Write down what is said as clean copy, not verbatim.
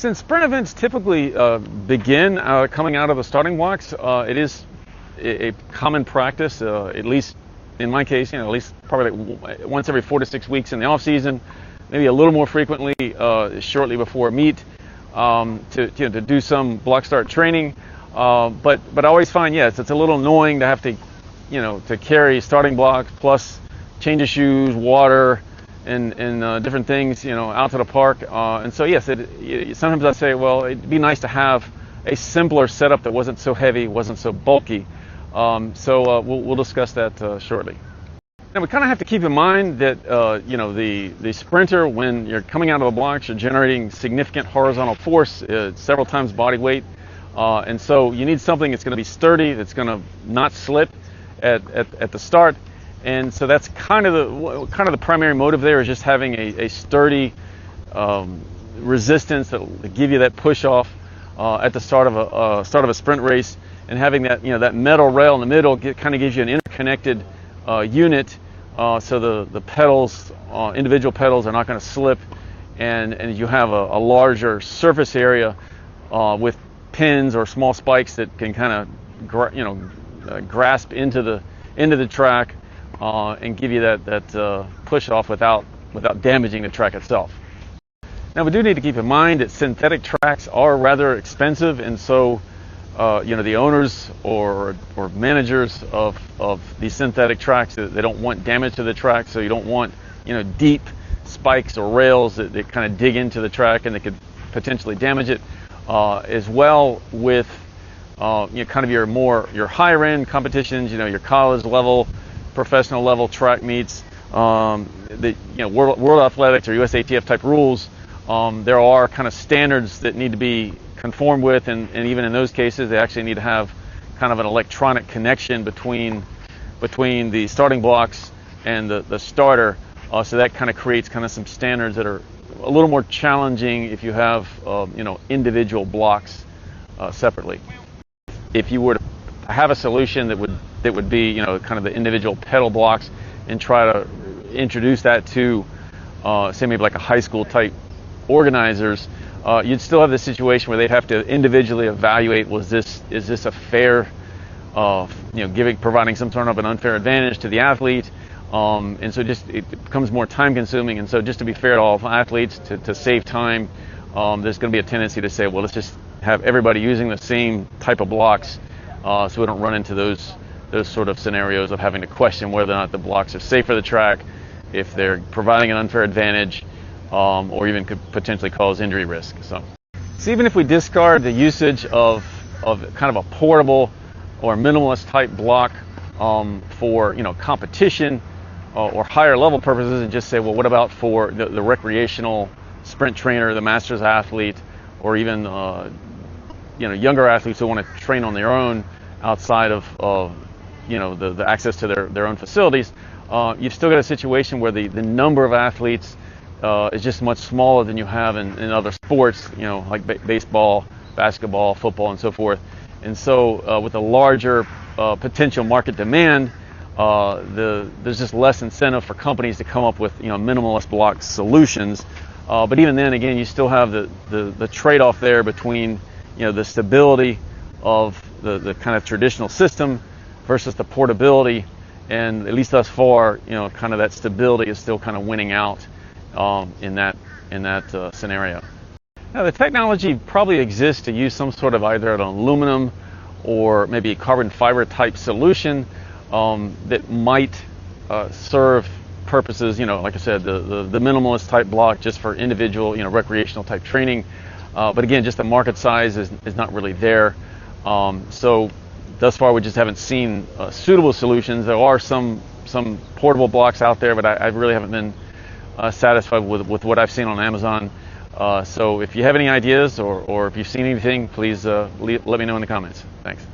Since sprint events typically begin coming out of the starting blocks, it is a common practice, at least in my case, at least probably like once every 4 to 6 weeks in the off season, maybe a little more frequently shortly before a meet, to do some block start training. But I always find, yes, it's a little annoying to have to, to carry starting blocks plus change of shoes, water, and different things, out to the park. And so, yes, sometimes I say, well, it'd be nice to have a simpler setup that wasn't so heavy, wasn't so bulky. So we'll discuss that shortly. Now, we kind of have to keep in mind that, the sprinter, when you're coming out of the blocks, you're generating significant horizontal force, several times body weight. And so you need something that's going to be sturdy, that's going to not slip at the start. And so that's kind of the primary motive there, is just having a sturdy resistance that will give you that push off at the start of a sprint race, and having that that metal rail in the middle kind of gives you an interconnected unit, so the pedals, individual pedals, are not going to slip, and you have a larger surface area with pins or small spikes that can kind of grasp into the track. And give you that push off without damaging the track itself. Now, we do need to keep in mind that synthetic tracks are rather expensive, and so the owners or managers of these synthetic tracks, they don't want damage to the track, so you don't want deep spikes or rails that kind of dig into the track and that could potentially damage it. As well with kind of your higher end competitions, your college level, professional level track meets, the World Athletics or USATF type rules. There are kind of standards that need to be conformed with, and even in those cases, they actually need to have kind of an electronic connection between the starting blocks and the starter. So that kind of creates kind of some standards that are a little more challenging if you have individual blocks separately. If you were to have a solution that would be kind of the individual pedal blocks, and try to introduce that to say maybe like a high school type organizers, you'd still have the situation where they'd have to individually evaluate, is this a fair providing some sort of an unfair advantage to the athlete, and so it becomes more time consuming. And so just to be fair to all athletes, to save time, there's going to be a tendency to say, well, let's just have everybody using the same type of blocks, so we don't run into those sort of scenarios of having to question whether or not the blocks are safe for the track, if they're providing an unfair advantage, or even could potentially cause injury risk. So even if we discard the usage of kind of a portable or minimalist type block for competition or higher level purposes, and just say, well, what about for the recreational sprint trainer, the masters athlete, or even younger athletes who want to train on their own outside of the access to their own facilities, you've still got a situation where the number of athletes is just much smaller than you have in other sports, like baseball, basketball, football, and so forth. And so with a larger potential market demand, there's just less incentive for companies to come up with minimalist block solutions. But even then, again, you still have the trade-off there between the stability of the kind of traditional system versus the portability, and at least thus far, kind of that stability is still kind of winning out in that scenario. Now, the technology probably exists to use some sort of either an aluminum or maybe a carbon fiber type solution that might serve purposes, like I said, the minimalist type block just for individual, recreational type training. But again, just the market size is not really there. So thus far, we just haven't seen suitable solutions. There are some portable blocks out there, but I really haven't been satisfied with what I've seen on Amazon. So if you have any ideas or if you've seen anything, please let me know in the comments. Thanks.